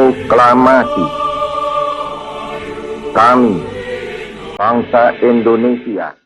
Proklamasi. Kami, bangsa Indonesia,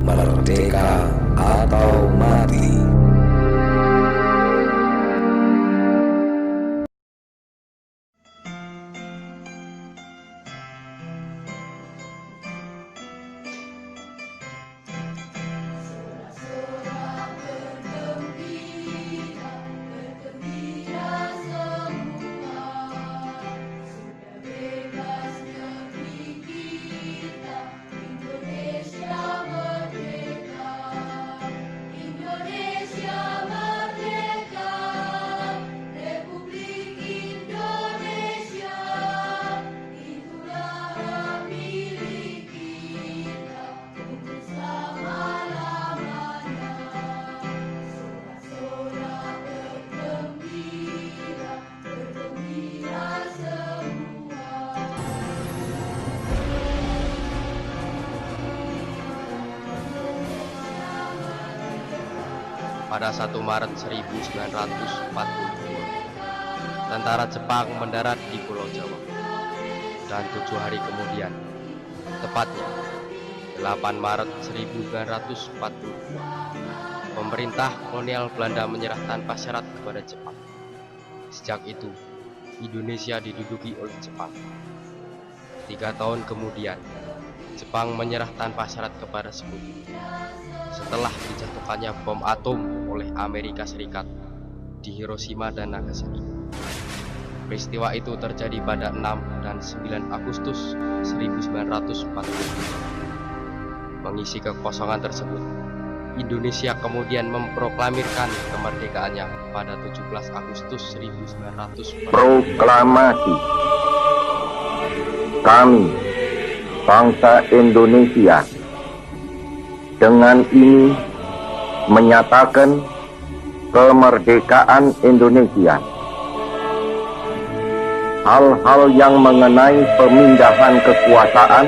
merdeka atau mati. Pada 1 Maret 1942, tentara Jepang mendarat di Pulau Jawa. Dan 7 hari kemudian, tepatnya 8 Maret 1942, pemerintah kolonial Belanda menyerah tanpa syarat kepada Jepang. Sejak itu, Indonesia diduduki oleh Jepang. 3 tahun kemudian, Jepang menyerah tanpa syarat kepada Sekutu. Setelah dijatuhkannya bom atom oleh Amerika Serikat di Hiroshima dan Nagasaki. Peristiwa itu terjadi pada 6 dan 9 Agustus 1945. Mengisi kekosongan tersebut, Indonesia kemudian memproklamirkan kemerdekaannya pada 17 Agustus 1945. Proklamasi. Kami, bangsa Indonesia, dengan ini menyatakan kemerdekaan Indonesia. Hal-hal yang mengenai pemindahan kekuasaan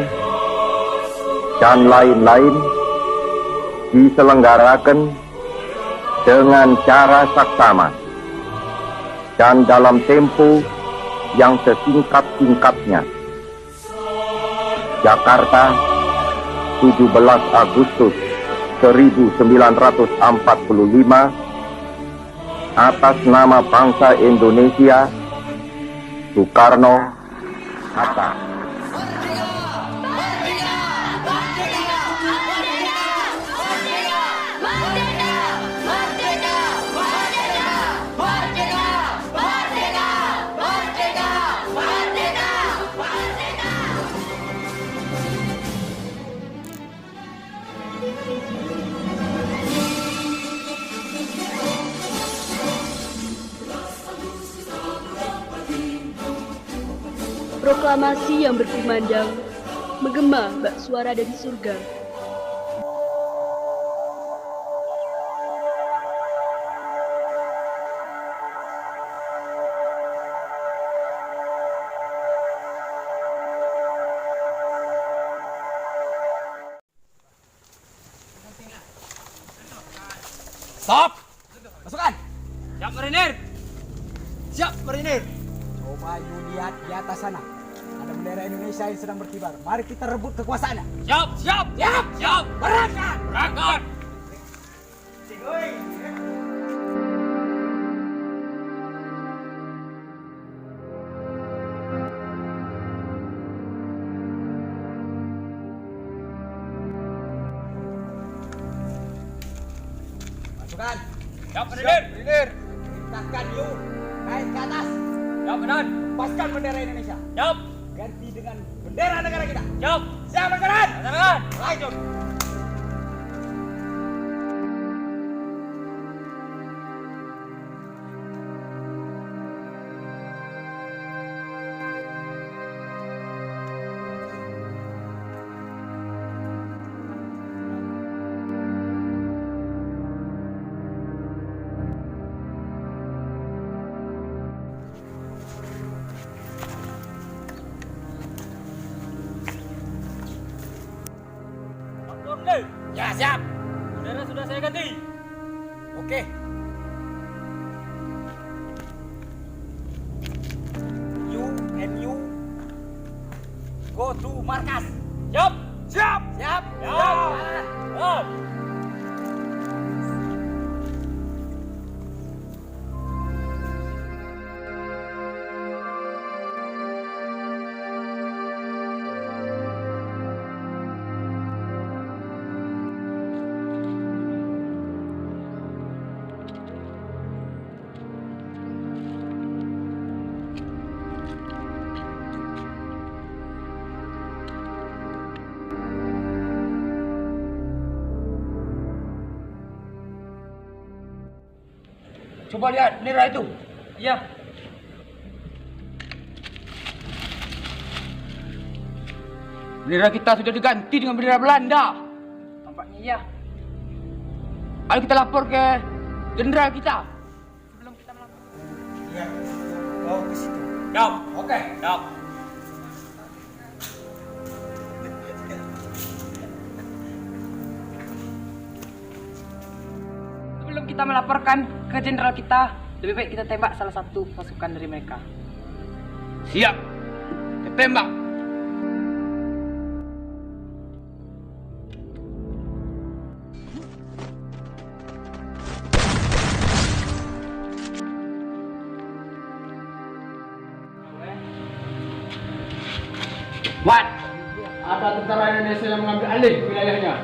dan lain-lain diselenggarakan dengan cara saksama dan dalam tempo yang sesingkat-singkatnya. Jakarta, 17 Agustus 1945, atas nama bangsa Indonesia, Soekarno-Hatta. Proklamasi yang berkumandang menggema bak suara dari surga. Stop! Masukkan! Siap marinir! Siap, marinir! Coba you lihat di atas sana. Ada bendera Indonesia yang sedang berkibar. Mari kita rebut kekuasaannya. Siap! Siap! Siap! Siap! Berangkat! Berangkat! Masukkan! Siap marinir! Marinir! Perintahkan you naik ke atas. Siap Komandan! Lepaskan bendera Indonesia. Siap! Ganti dengan bendera negara kita. Siap! Siap, Komandan! Komandan! Lanjut! Marinir. Ya, siap. Bendera sudah saya ganti. Oke. You and you go to markas. Siap. Siap. Siap. Siap. Siap. Coba lihat bendera itu. Iya. Bendera kita sudah diganti dengan bendera Belanda. Nampaknya iya. Ayo kita lapor ke jenderal kita. Sebelum kita melapor. Iya. Oh, ke situ. Siap. Oke. Siap. Sebelum kita melaporkan ke jenderal kita, lebih baik kita tembak salah satu pasukan dari mereka. Siap. Kita tembak. What? Ada tentara Indonesia yang mengambil alih wilayahnya.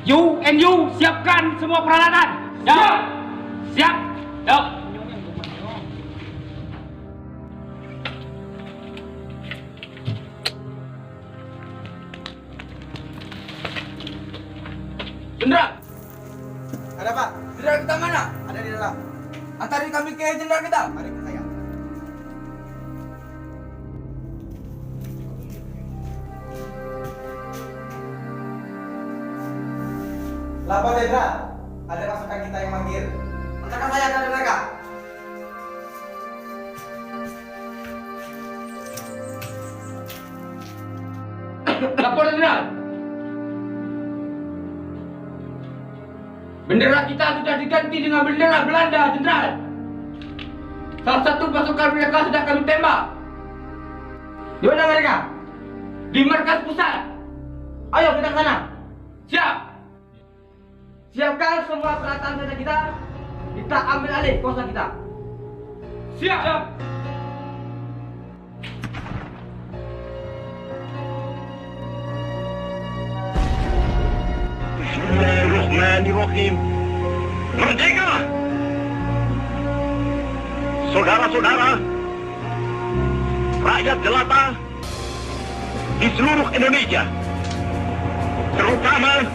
You and you, siapkan semua peralatan. Siap. Siap. Siap. Jenderal. Ada Pak? Jenderal kita mana? Ada di dalam. Antarin kami ke jenderal kita. Mari ke saya. Lapor Jenderal, ada pasukan kita yang manggil. Antarkan saya ke mereka. Lapor jenderal. Bendera kita sudah diganti dengan bendera Belanda, jenderal. Salah satu pasukan mereka sudah kami tembak. Di mana mereka? Di markas pusat. Ayo kita ke sana. Siap. Siapkan semua peralatan senjata kita. Kita ambil alih kuasa kita. Siap. Siap. Bismillahirrahmanirrahim. Merdeka! Saudara-saudara, rakyat jelata di seluruh Indonesia, terutama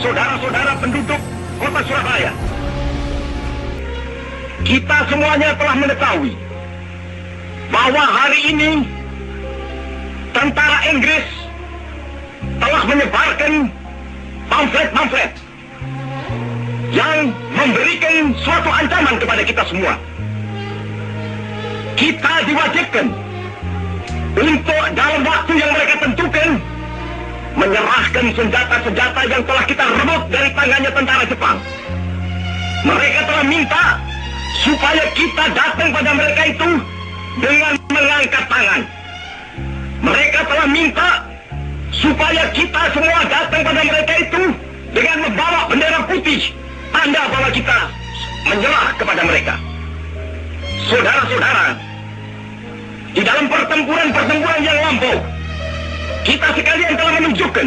saudara-saudara penduduk kota Surabaya, kita semuanya telah mengetahui bahwa hari ini tentara Inggris telah menyebarkan pamflet-pamflet yang memberikan suatu ancaman kepada kita semua. Kita diwajibkan untuk dalam waktu yang mereka tentukan menyerahkan senjata-senjata yang telah kita rebut dari tangannya tentara Jepang. Mereka telah minta supaya kita datang pada mereka itu dengan mengangkat tangan. Mereka telah minta supaya kita semua datang pada mereka itu dengan membawa bendera putih, tanda bahwa kita menyerah kepada mereka. Saudara-saudara, di dalam pertempuran-pertempuran yang lampau, kita sekalian telah menunjukkan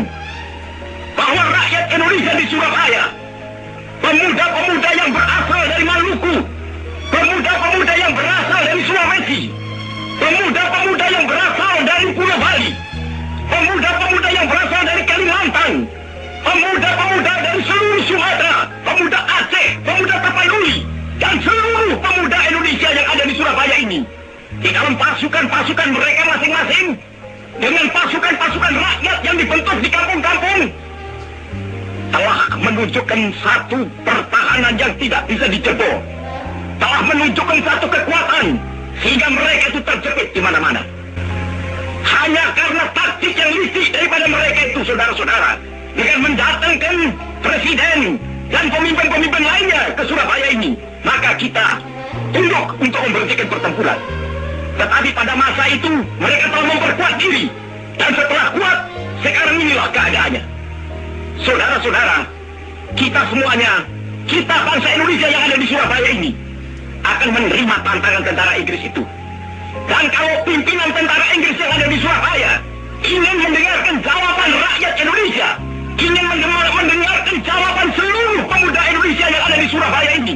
bahwa rakyat Indonesia di Surabaya, pemuda-pemuda yang berasal dari Maluku, pemuda-pemuda yang berasal dari Sulawesi, pemuda-pemuda yang berasal dari Pulau Bali, pemuda-pemuda yang berasal dari Kalimantan, pemuda-pemuda dari seluruh Sumatera, pemuda Aceh, pemuda Tapanuli, dan seluruh pemuda Indonesia yang ada di Surabaya ini, di dalam pasukan-pasukan mereka masing-masing, dengan pasukan-pasukan rakyat yang dibentuk di kampung-kampung, telah menunjukkan satu pertahanan yang tidak bisa dijebol, telah menunjukkan satu kekuatan sehingga mereka itu terjepit di mana-mana. Hanya karena taktik yang licik daripada mereka itu, saudara-saudara, dengan mendatangkan presiden dan pemimpin-pemimpin lainnya ke Surabaya ini, maka kita tunduk untuk memberhentikan pertempuran. Tetapi pada masa itu mereka telah memperkuat diri, dan setelah kuat, sekarang inilah keadaannya. Saudara-saudara, kita semuanya, kita bangsa Indonesia yang ada di Surabaya ini akan menerima tantangan tentara Inggris itu. Dan kalau pimpinan tentara Inggris yang ada di Surabaya ingin mendengarkan jawaban rakyat Indonesia, ingin mendengarkan jawaban seluruh pemuda Indonesia yang ada di Surabaya ini,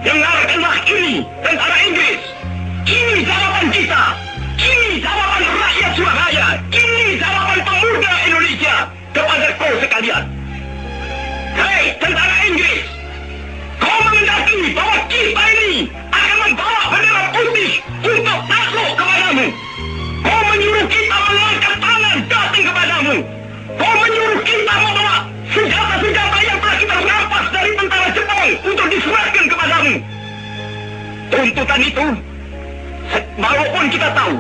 dengarkanlah ini, tentara Inggris. Ini jawaban kita. Ini jawaban rakyat Surabaya. Ini jawaban pemuda Indonesia kepada kau sekalian. Hei, tentara Inggris, kau mengendaki bahwa kita ini akan membawa bendera putih untuk takluk kepadamu. Kau menyuruh kita mengangkat tangan datang kepadamu. Kau menyuruh kita membawa senjata-senjata yang telah kita rampas dari tentara Jepang untuk diserahkan kepadamu. Tuntutan itu, walaupun kita tahu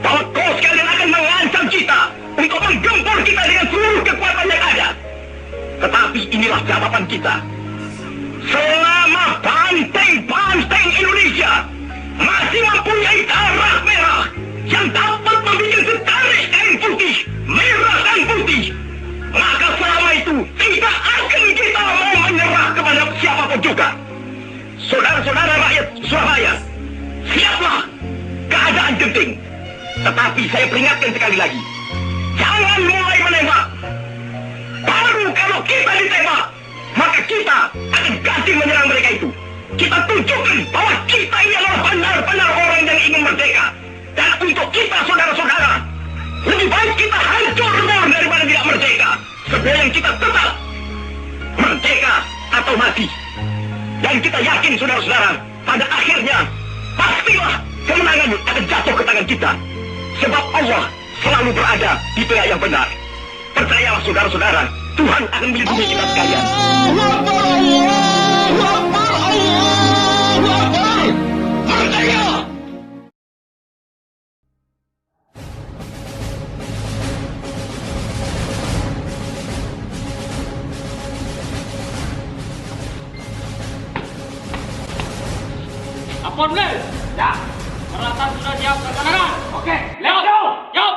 bahwa kau sekalian akan mengancam kita untuk menggempur kita dengan seluruh kekuatan yang ada, tetapi inilah jawaban kita. Selama banteng-banteng Indonesia masih mempunyai darah merah yang dapat membuat setarik kain putih, merah dan putih, maka selama itu tidak akan kita mau menyerah kepada siapapun juga. Saudara-saudara rakyat Surabaya, siaplah, keadaan genting. Tetapi saya peringatkan sekali lagi, jangan mulai menembak. Baru kalau kita ditembak, maka kita akan ganti menyerang mereka itu. Kita tunjukkan bahwa kita ini adalah benar-benar orang yang ingin merdeka. Dan untuk kita, saudara-saudara, lebih baik kita hancur lebur daripada tidak merdeka. Sebelum kita tetap merdeka atau mati. Dan kita yakin, saudara-saudara, pada akhirnya pastilah kemenangan akan jatuh ke tangan kita. Sebab Allah selalu berada di pihak yang benar. Percayalah, saudara-saudara, Tuhan akan melindungi kita sekalian. Merdeka! Ampun, Bel. Ya. Peralatan sudah siap laksanakan. Oke. Lewat. Yuk.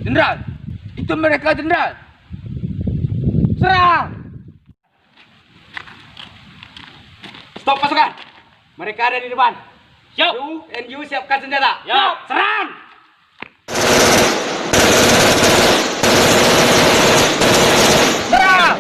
Jenderal, itu mereka, Jenderal. Serang! Stop pasukan. Mereka ada di depan. Siap. You siapkan senjata. Siap. Serang! Serang!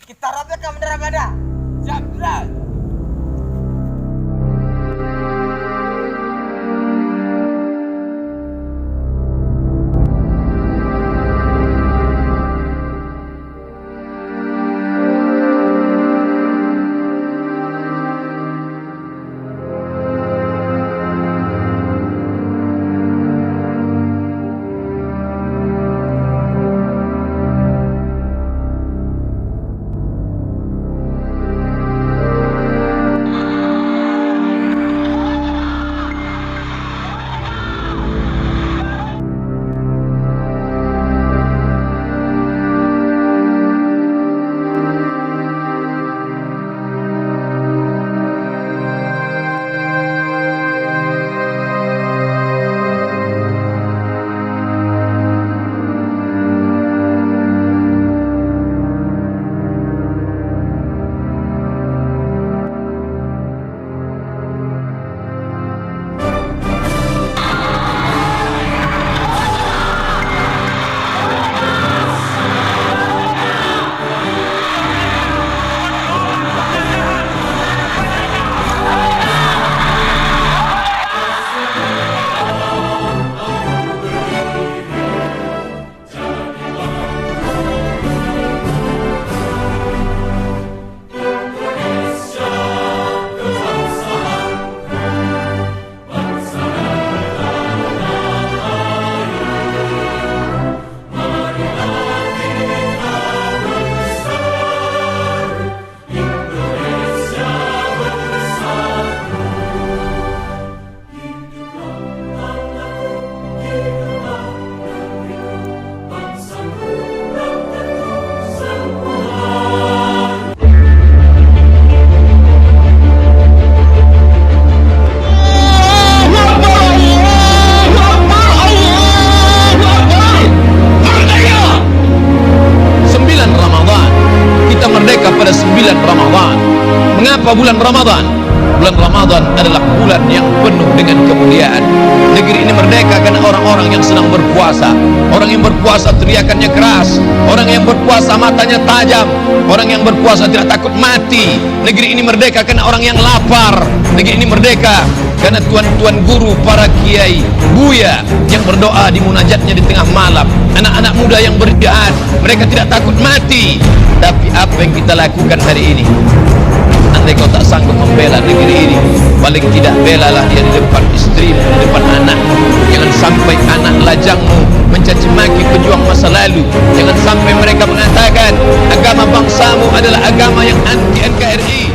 Kita rapatkan bendera pada. Siap, Jenderal. Kenapa bulan Ramadan? Bulan Ramadan adalah bulan yang penuh dengan kemuliaan. Negeri ini merdeka karena orang-orang yang sedang berpuasa. Orang yang berpuasa teriakannya keras. Orang yang berpuasa matanya tajam. Orang yang berpuasa tidak takut mati. Negeri ini merdeka karena orang yang lapar. Negeri ini merdeka karena tuan-tuan guru, para kiai, buya yang berdoa di munajatnya di tengah malam. Anak-anak muda yang berjihad, mereka tidak takut mati. Tapi apa yang kita lakukan hari ini? Andai kau tak sanggup membela negeri ini, paling tidak belalah dia di depan istrimu, di depan anakmu. Jangan sampai anak lajangmu mencaci maki pejuang masa lalu. Jangan sampai mereka mengatakan agama bangsamu adalah agama yang anti NKRI.